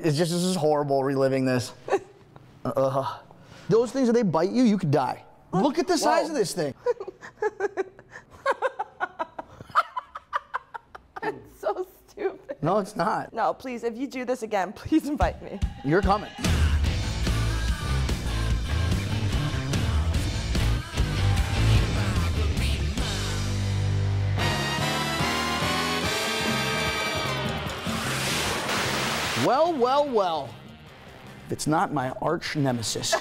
It's just, this is horrible reliving this. Those things, if they bite you, you could die. Look at the size of this thing. It's so stupid. No, it's not. No, please, if you do this again, please invite me. You're coming. Well, well, well. If it's not my arch nemesis.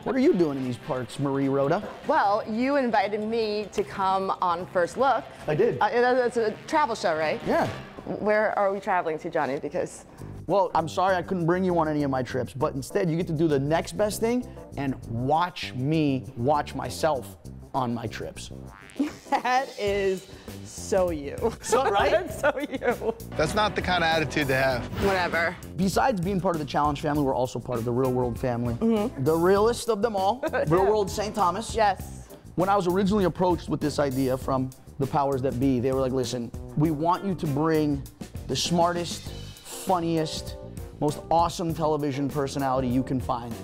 What are you doing in these parts, Marie Roda? Well, you invited me to come on First Look. I did. It's a travel show, right? Yeah. Where are we traveling to, Johnny? Because... Well, I'm sorry I couldn't bring you on any of my trips, but instead you get to do the next best thing and watch me watch myself on my trips. That is so you. So, right? That's so you. That's not the kind of attitude to have. Whatever. Besides being part of the Challenge family, we're also part of the Real World family. The realest of them all, Real World St. Thomas. Yes. When I was originally approached with this idea from the powers that be, they were like, listen, we want you to bring the smartest, funniest, most awesome television personality you can find.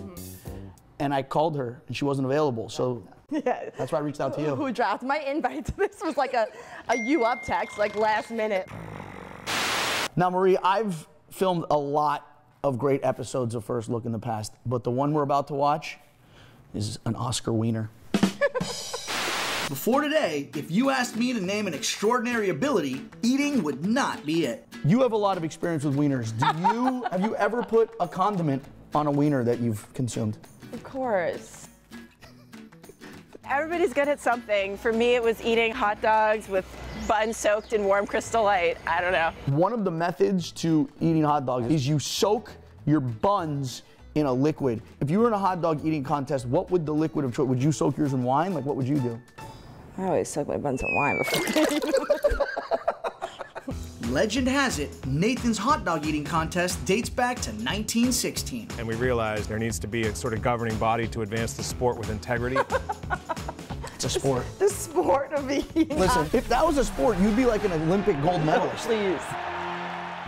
And I called her, and she wasn't available, so Yeah. that's why I reached out to you. Who dropped my invite to this was like a you up text, like last minute. Now, Marie, I've filmed a lot of great episodes of First Look in the past, but the one we're about to watch is an Oscar wiener. Before today, if you asked me to name an extraordinary ability, eating would not be it. You have a lot of experience with wieners. Have you ever put a condiment on a wiener that you've consumed? Of course. Everybody's good at something. For me, it was eating hot dogs with buns soaked in warm Crystal Light. I don't know. One of the methods to eating hot dogs is you soak your buns in a liquid. If you were in a hot dog eating contest, what would the liquid of choice? Would you soak yours in wine? Like, what would you do? I always soak my buns in wine before. Legend has it, Nathan's hot dog eating contest dates back to 1916. And we realized there needs to be a sort of governing body to advance the sport with integrity. It's a sport. The sport of eating. Listen, if that was a sport, you'd be like an Olympic gold medalist. Please.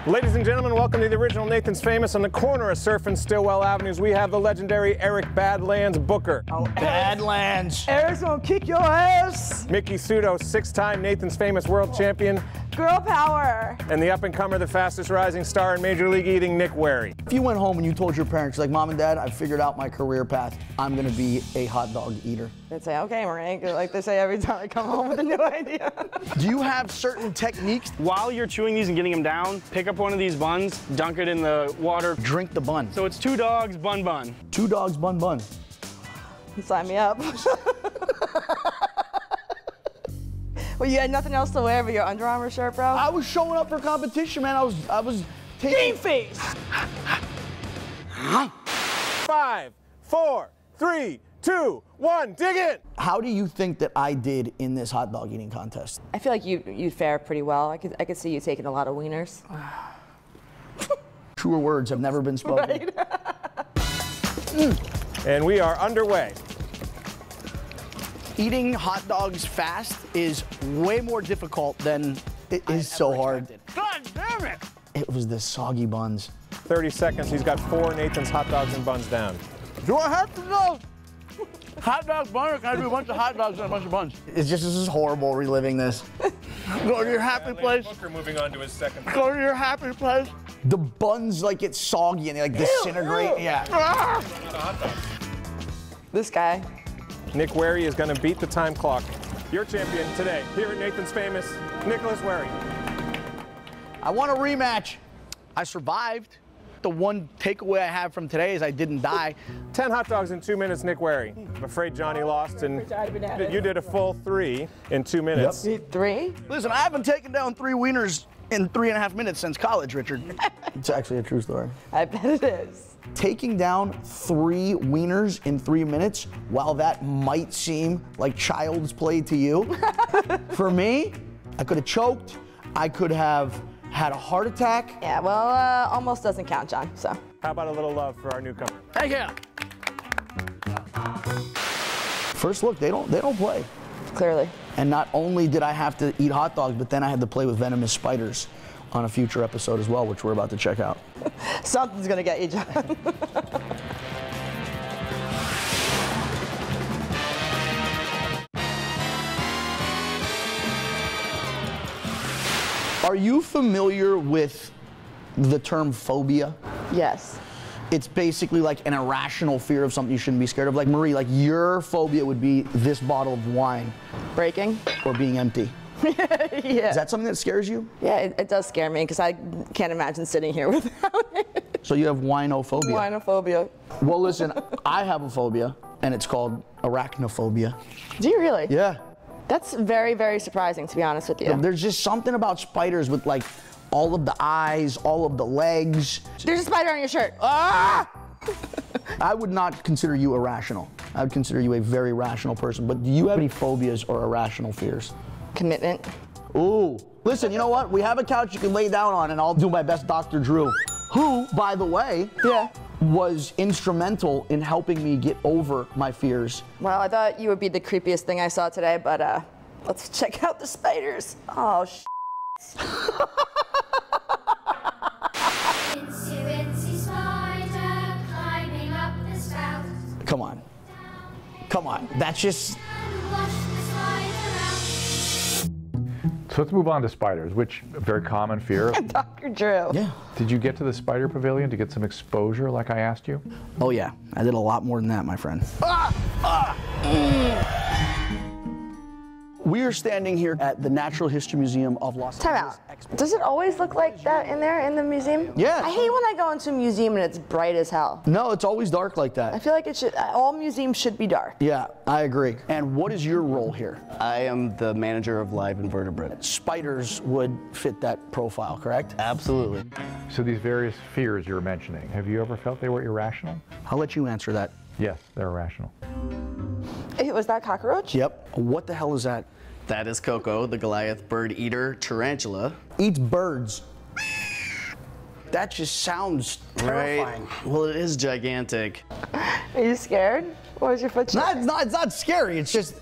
Ladies and gentlemen, welcome to the original Nathan's Famous. On the corner of Surf and Stillwell Avenues, we have the legendary Eric Badlands Booker. Oh, Badlands. Eric's gonna kick your ass. Mickey Sudo, 6-time Nathan's Famous world champion. Girl power. And the up-and-comer, the fastest rising star in Major League Eating, Nick Wary. If you went home and you told your parents, like, Mom and Dad, I figured out my career path. I'm gonna be a hot dog eater. They'd say, okay, Marie, like they say every time I come home with a new idea. Do you have certain techniques? While you're chewing these and getting them down, pick up one of these buns, dunk it in the water. Drink the bun. So it's 2 dogs, bun. 2 dogs, bun. Sign me up. Well, you had nothing else to wear but your Under Armour shirt, bro? I was showing up for competition, man. I was taking... Game face! 5, 4, 3, 2, 1, dig in! How do you think that I did in this hot dog eating contest? I feel like you'd fare pretty well. I could see you taking a lot of wieners. Truer words have never been spoken. Right. And we are underway. Eating hot dogs fast is way more difficult than it is so hard. God damn it! It was the soggy buns. 30 seconds, he's got 4 Nathan's hot dogs and buns down. Do I have to go? Hot dog bun, or can I do a bunch of hot dogs and a bunch of buns? It's just, this is horrible reliving this. Go to your happy place. Booker moving on to his second. Go to your happy place. The buns like get soggy and they like disintegrate. Yeah. This guy. Nick Wary is going to beat the time clock. Your champion today, here at Nathan's Famous, Nicholas Wary. I want a rematch. I survived. The one takeaway I have from today is I didn't die. 10 hot dogs in 2 minutes, Nick Wary. I'm afraid Johnny lost, and you did a full 3 in 2 minutes. Yep. 3? Listen, I haven't taken down 3 wieners in 3.5 minutes since college, Richard. It's actually a true story. I bet it is. Taking down 3 wieners in 3 minutes, while that might seem like child's play to you, for me, I could have choked, I could have had a heart attack. Yeah, well, almost doesn't count, John, so. How about a little love for our newcomer? Thank you. First Look, they don't play. Clearly. And not only did I have to eat hot dogs, but then I had to play with venomous spiders on a future episode as well, which we're about to check out. Something's gonna get you, John. Are you familiar with the term phobia? Yes. It's basically like an irrational fear of something you shouldn't be scared of. Like Marie, like your phobia would be this bottle of wine Breaking? or being empty. Yeah. Is that something that scares you? Yeah, it does scare me because I can't imagine sitting here without it. So you have winophobia. Winophobia. Well, listen, I have a phobia, and it's called arachnophobia. Do you really? Yeah. That's very, very surprising, to be honest with you. There's just something about spiders with like all of the eyes, all of the legs. There's a spider on your shirt. Ah! I would not consider you irrational. I would consider you a very rational person. But do you have any phobias or irrational fears? Commitment. Ooh. Listen, you know what? We have a couch you can lay down on, and I'll do my best Dr. Drew, who, by the way, was instrumental in helping me get over my fears. Well, I thought you would be the creepiest thing I saw today, but let's check out the spiders. Oh, Come on. Come on. That's just... So let's move on to spiders, which a very common fear. Dr. Drew. Yeah. Did you get to the spider pavilion to get some exposure like I asked you? Oh yeah, I did a lot more than that, my friend. We are standing here at the Natural History Museum of Los Time Angeles. out. Does it always look like that in there in the museum? Yeah. I hate when I go into a museum and it's bright as hell. No, it's always dark like I that. feel like it should. All museums should be dark. Yeah, I agree. And what is your role here? I am the manager of live invertebrates. Spiders would fit that profile, correct? Absolutely. So these various fears you're mentioning, have you ever felt they were irrational? I'll let you answer that. Yes, they're irrational. Hey, was that cockroach? Yep. What the hell is that? That is Coco, the Goliath bird eater tarantula. Eats birds. That just sounds terrifying. Right? Well, it is gigantic. Are you scared? What was your foot shaking? It's not scary. It's just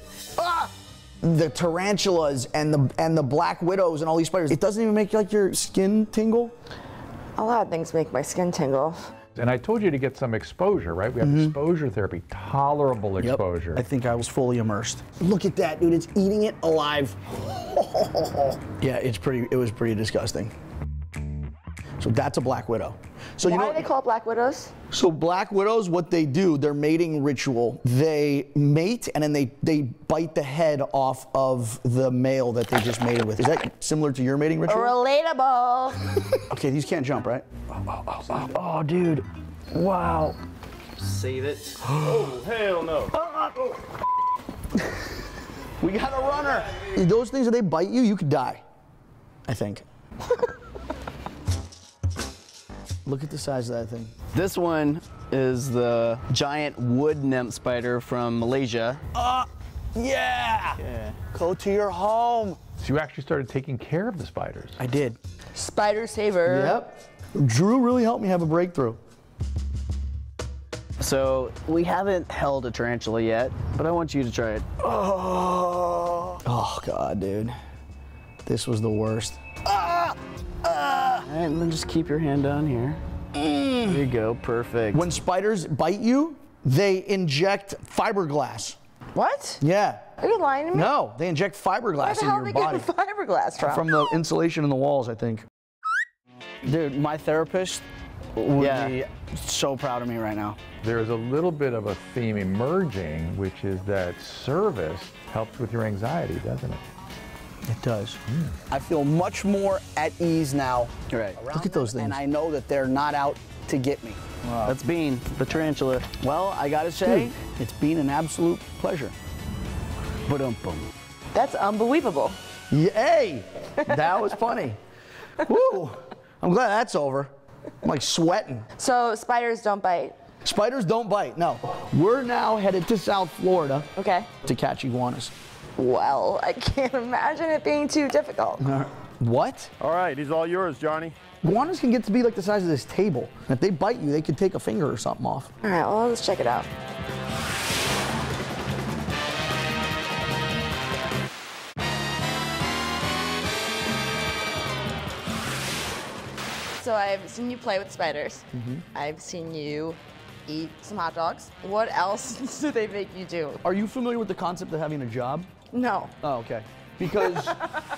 the tarantulas and the black widows and all these spiders. It doesn't even make like your skin tingle. A lot of things make my skin tingle. And I told you to get some exposure, right? We have exposure therapy, tolerable exposure. I think I was fully immersed. Look at that, dude. It's eating it alive. Yeah, it was pretty disgusting. So that's a black widow. So Why you know, are they called black widows? So black widows, what they do, their mating ritual, they mate and then they bite the head off of the male that they just mated with. Is that similar to your mating ritual? Relatable. Okay, these can't jump, right? Oh, dude. Wow. Save it. Oh, hell no. We got a runner. Those things, if they bite you, you could die, I think. Look at the size of that thing. This one is the giant wood nymph spider from Malaysia. Yeah. Go to your home. So you actually started taking care of the spiders. I did. Spider saver. Yep. Drew really helped me have a breakthrough. So we haven't held a tarantula yet, but I want you to try it. Oh God, dude. This was the worst. All right, and then just keep your hand down here. There you go, perfect. When spiders bite you, they inject fiberglass. What? Yeah. Are you lying to me? No, they inject fiberglass Where the in hell your are they body. getting fiberglass from? From the insulation in the walls, I think. Dude, my therapist would be so proud of me right now. There is a little bit of a theme emerging, which is that service helps with your anxiety, doesn't it? It does. I feel much more at ease now. Right. Look at those things. And I know that they're not out to get me. Wow. That's Bean, the tarantula. Well, I gotta say, it's been an absolute pleasure. Ba-dum-bum. That's unbelievable. Yay! That was funny. Woo! I'm glad that's over. I'm like sweating. So spiders don't bite. Spiders don't bite, no. We're now headed to South Florida Okay. to catch iguanas. Well, I can't imagine it being too difficult. What? All right, he's all yours, Johnny. Iguanas can get to be like the size of this table. And if they bite you, they could take a finger or something off. All right, well, let's check it out. So I've seen you play with spiders. I've seen you eat some hot dogs. What else do they make you do? Are you familiar with the concept of having a job? No. Oh, okay. Because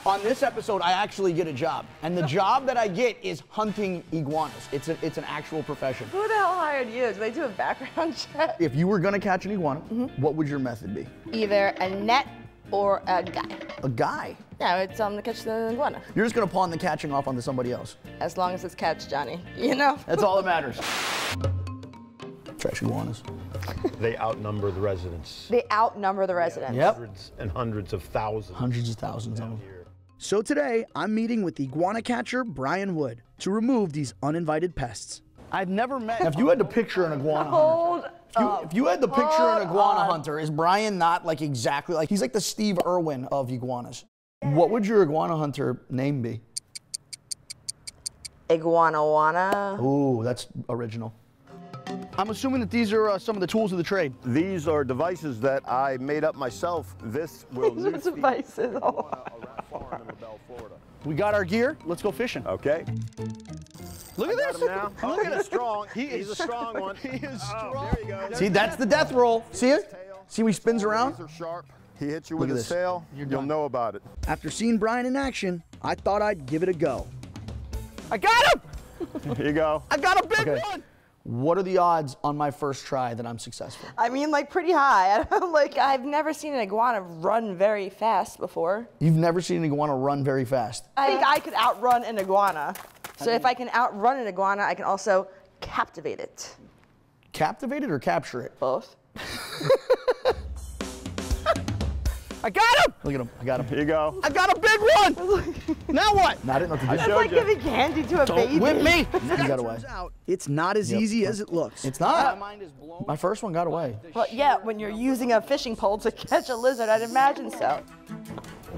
on this episode, I actually get a job. And the job that I get is hunting iguanas. It's an actual profession. Who the hell hired you? Do they do a background check? If you were gonna catch an iguana, what would your method be? Either a net or a guy. A guy? Yeah, it's to catch the iguana. You're just gonna pawn the catching off onto somebody else. As long as it's catch, Johnny. You know? That's all that matters. Trash iguanas. They outnumber the residents. They outnumber the residents. Yep. Hundreds and hundreds of thousands. Hundreds of thousands of them. So today, I'm meeting with iguana catcher Brian Wood to remove these uninvited pests. I've never met. Now, if you had to picture an iguana hunter, if you had to picture an iguana hunter, is Brian not like exactly like he's like the Steve Irwin of iguanas? What would your iguana hunter name be? Iguana-wana. Ooh, that's original. I'm assuming that these are some of the tools of the trade. These are devices that I made up myself. This will These are devices. Oh. farm in LaBelle, Florida. We got our gear. Let's go fishing. Okay. Look at this. Now. Oh, he's strong. He's a strong one. He is strong. There you go. See, that's the death roll. See it? See how he spins around? These are sharp. He hits you Look with at his this. tail. You'll know about it. After seeing Brian in action, I thought I'd give it a go. I got him! Here you go. I got a big one! What are the odds on my first try that I'm successful? I mean, like, pretty high. Like, I've never seen an iguana run very fast before. You've never seen an iguana run very fast. I think I could outrun an iguana. So if I can outrun an iguana, I can also captivate it. Captivate it or capture it? Both. I got him! Look at him. I got him. Here you go. I got a big one! Now what? Now, I didn't know what to do. It's like giving candy to a baby. Whip me! He got away. It's not as easy as it looks. It's not. My first one got away. Well, yeah, when you're using a fishing pole to catch a lizard, I'd imagine so.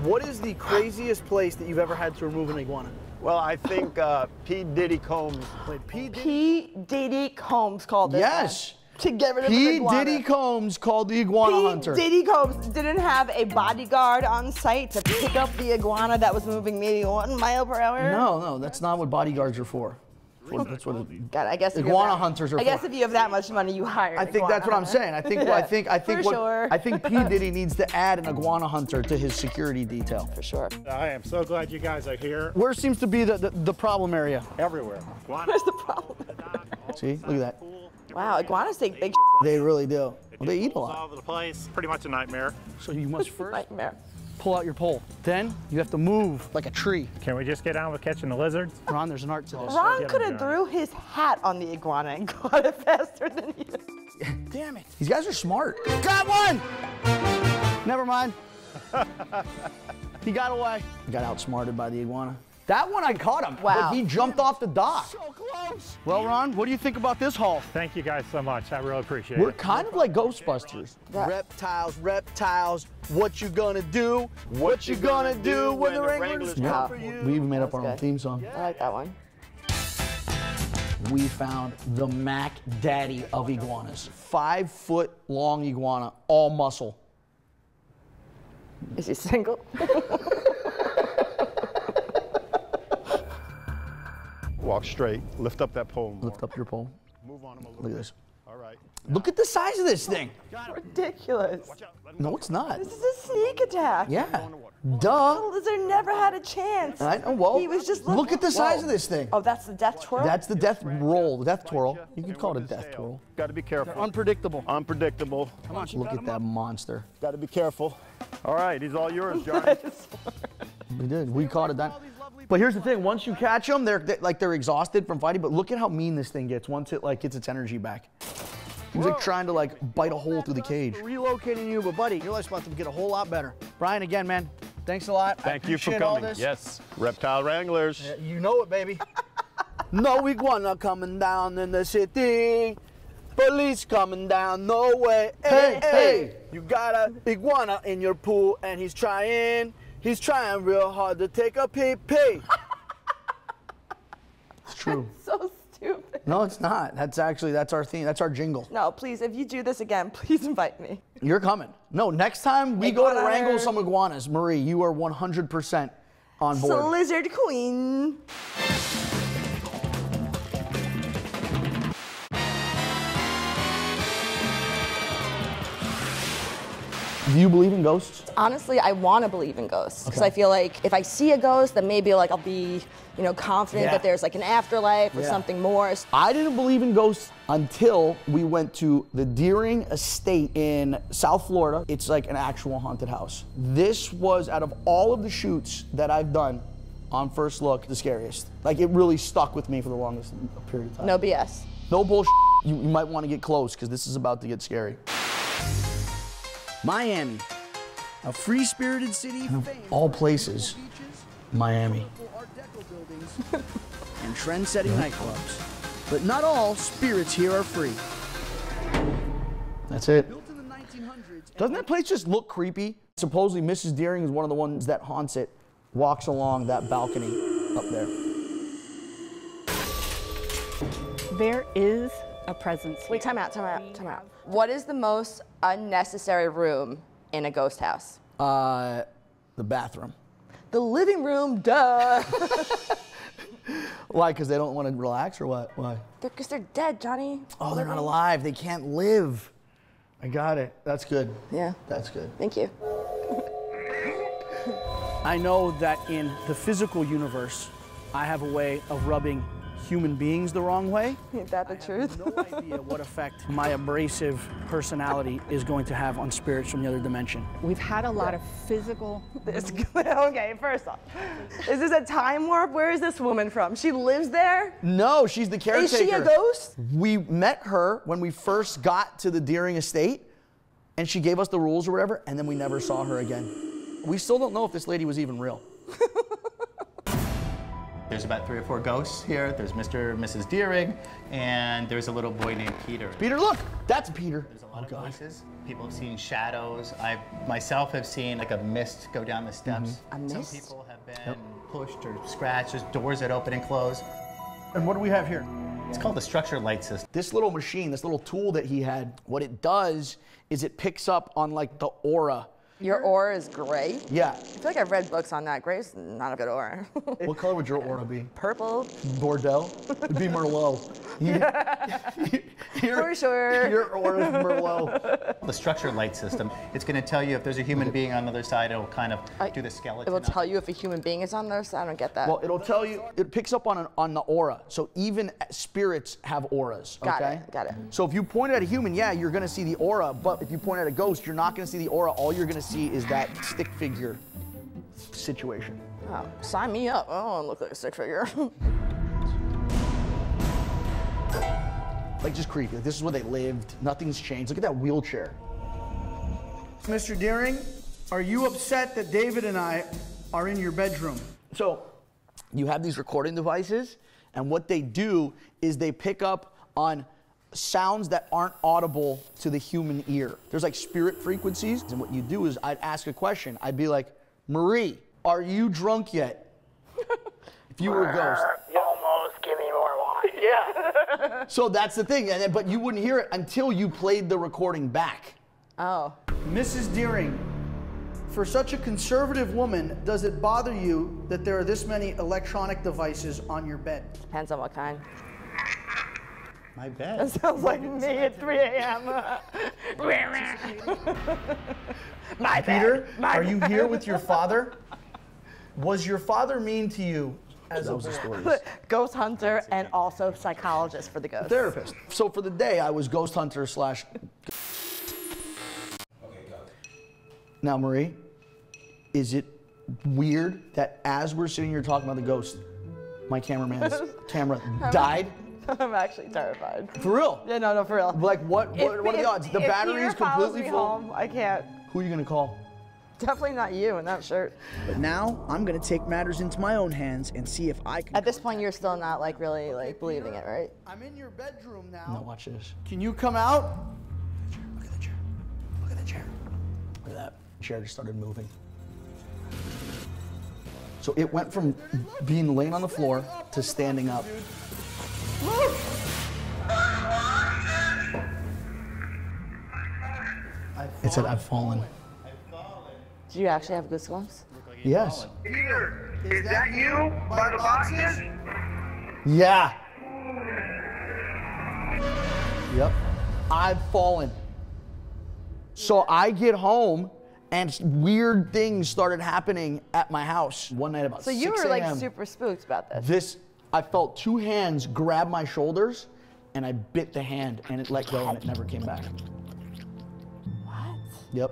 What is the craziest place that you've ever had to remove an iguana? Well, I think P. Diddy Combs. Wait, P. Diddy Combs called this. Yes. To get rid of an P. iguana. Diddy Combs called the iguana hunter. P. Diddy Combs didn't have a bodyguard on site to pick up the iguana that was moving maybe 1 mile per hour. No, that's not what bodyguards are for. That's what God, I guess iguana hunters are for. I guess if you have that much money, you hire. I think that's what I'm saying. I think I think P. Diddy needs to add an iguana hunter to his security detail. For sure. I am so glad you guys are here. Where seems to be the problem area? Everywhere. Where's the problem? See, look at that. Wow, iguanas take big They really do. Well, they eat a All lot. over the place. Pretty much a nightmare. So you must first nightmare. pull out your pole. Then you have to move like a tree. Can we just get on with catching the lizards? Ron, there's an art to this. Ron could have threw his hat on the iguana and caught it faster than you. Damn it. These guys are smart. Got one! Never mind. He got away. He got outsmarted by the iguana. That one I caught him. Wow. But he jumped off the dock. So close. Well, Ron, what do you think about this haul? Thank you guys so much. I really appreciate We're it. kind of like Ghostbusters. Reptiles, what you gonna do? What you gonna do when the Wranglers come for you? We even made up our own good. theme song. I like that one. We found the Mac Daddy of iguanas. 5 foot long iguana, all muscle. Is he single? Walk straight. Lift up that pole. Lift up your pole. Move on him a little Look at bit. this. All right. Look at the size of this thing. Ridiculous. No, it's not. This is a sneak attack. Yeah. The Duh. lizard never had a chance. I know. Well, He was just look at the size Whoa. of this thing. Oh, that's the death twirl? That's the death roll, the death twirl. You could call it a With his death tail. twirl. Got to be careful. Unpredictable. Unpredictable. Come on, Look at that monster. Got to be careful. All right, he's all yours, Johnny. We did. We caught it. But here's the thing: once you catch them, they're exhausted from fighting. But look at how mean this thing gets once it gets its energy back. He was trying to bite a hole through the cage. Relocating you, but buddy, your life's about to get a whole lot better. Brian, again, man, thanks a lot. Thank you for appreciate all coming. this. Yes. Reptile Wranglers. You know it, baby. No iguana coming down in the city. Police coming down, no way. Hey, hey. You got a iguana in your pool and he's trying real hard to take a pee-pee. It's true. So stupid. No, it's not. That's our theme. That's our jingle. No, please, if you do this again, please invite me. You're coming. No, next time we go to Iguana. wrangle some iguanas, Marie, you are 100% on board. So lizard queen. Do you believe in ghosts? Honestly, I want to believe in ghosts because Okay. I feel like if I see a ghost, then maybe like I'll be, you know, confident that there's like an afterlife or something more. I didn't believe in ghosts until we went to the Deering Estate in South Florida. It's like an actual haunted house. This was, out of all of the shoots that I've done on First Look, the scariest. Like, it really stuck with me for the longest period of time. No BS. No bullshit. You might want to get close because this is about to get scary. Miami, a free-spirited city. Of all places, Miami. And trend-setting nightclubs. But not all spirits here are free. That's it. Doesn't that place just look creepy? Supposedly Mrs. Deering is one of the ones that haunts it, walks along that balcony up there. There is a presence. Wait, time out. What is the most unnecessary room in a ghost house? The bathroom. The living room, duh. Why? Because they don't want to relax, or what? Why? Because they're dead, Johnny. Oh, they're not alive. They can't live. I got it. That's good. Yeah. That's good. Thank you. I know that in the physical universe, I have a way of rubbing human beings the wrong way. Ain't that the truth? No idea what effect my abrasive personality is going to have on spirits from the other dimension. We've had a lot of physical. Okay, first off, is this a time warp? Where is this woman from? She lives there? No, she's the caretaker. Is she a ghost? We met her when we first got to the Deering Estate, and she gave us the rules or whatever, and then we never saw her again. We still don't know if this lady was even real. There's about 3 or 4 ghosts here. There's Mr. and Mrs. Deering, and there's a little boy named Peter. Peter, look, that's Peter. There's a lot of voices. People have seen shadows. I myself have seen like a mist go down the steps. A mist? Some people have been pushed or scratched. There's doors that open and close. And what do we have here? It's called the structured light system. This little machine, this little tool that he had, what it does is it picks up on like the aura. Your aura is gray? Yeah. I feel like I've read books on that. Gray's not a good aura. What color would your aura be? Purple. Bordeaux? It'd be Merlot. For sure. Your aura is Merlot. The structured light system. It's going to tell you if there's a human being on the other side. It'll kind of do the skeleton. It will tell you if a human being is on there, so I don't get that. Well, it'll tell you, it picks up on the aura. So even spirits have auras, okay? Got it. So if you point at a human, yeah, you're gonna see the aura, but if you point at a ghost, you're not gonna see the aura. All you're gonna see is that stick figure situation. Oh, sign me up. I don't want to look like a stick figure. Like, just creepy. Like, this is where they lived. Nothing's changed. Look at that wheelchair. Mr. Deering, are you upset that David and I are in your bedroom? So you have these recording devices, and what they do is they pick up on sounds that aren't audible to the human ear. There's like spirit frequencies, and what you do is I'd ask a question. I'd be like, Marie, are you drunk yet? If you were a ghost. Almost, give me more wine. Yeah. So that's the thing, but you wouldn't hear it until you played the recording back. Oh. Mrs. Deering, for such a conservative woman, does it bother you that there are this many electronic devices on your bed? Depends on what kind. My bed. That sounds like me at 3 a.m. My Peter, bed. are you here with your father? Was your father mean to you as a boy? Ghost hunter and also psychologist for the ghosts. Therapist. So for the day, I was ghost hunter slash. Now, Marie, is it weird that as we're sitting here talking about the ghost, my cameraman's camera died? I'm actually terrified. For real? Yeah, no, for real. Like, what are the odds? The battery is completely full. Home, I can't. Who are you gonna call? Definitely not you in that shirt. But now, I'm gonna take matters into my own hands and see if I can. At this point, you're still not like really like believing it, right? I'm in your bedroom now. No, watch this. Can you come out? Look at the chair. Look at the chair. Look at that. The chair just started moving. So it went from being laying on the floor to standing up. It said, I've fallen. Do you actually have goosebumps? Yes. Peter, is that you by the boxes? Yeah. Yep. I've fallen. So I get home And weird things started happening at my house. One night about 6 So you a.m. were like super spooked about this. I felt 2 hands grab my shoulders, and I bit the hand, and it let go, and it never came back. What? Yep.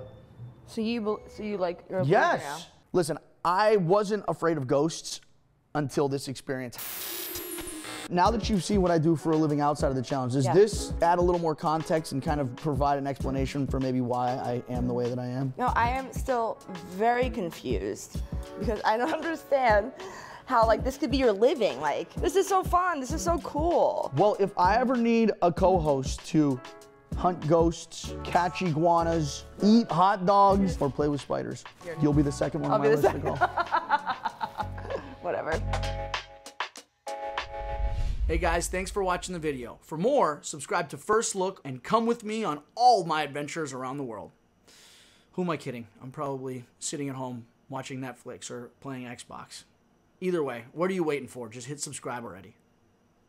So you like, you're a believer Yes. now? Listen, I wasn't afraid of ghosts until this experience. Now that you see what I do for a living outside of the challenge, does this add a little more context and kind of provide an explanation for maybe why I am the way that I am? No, I am still very confused because I don't understand how like this could be your living. Like, this is so fun, this is so cool. Well, if I ever need a co-host to hunt ghosts, catch iguanas, eat hot dogs, or play with spiders, you'll be the second one on my list to call. Whatever. Hey guys, thanks for watching the video. For more, subscribe to First Look and come with me on all my adventures around the world. Who am I kidding? I'm probably sitting at home watching Netflix or playing Xbox. Either way, what are you waiting for? Just hit subscribe already.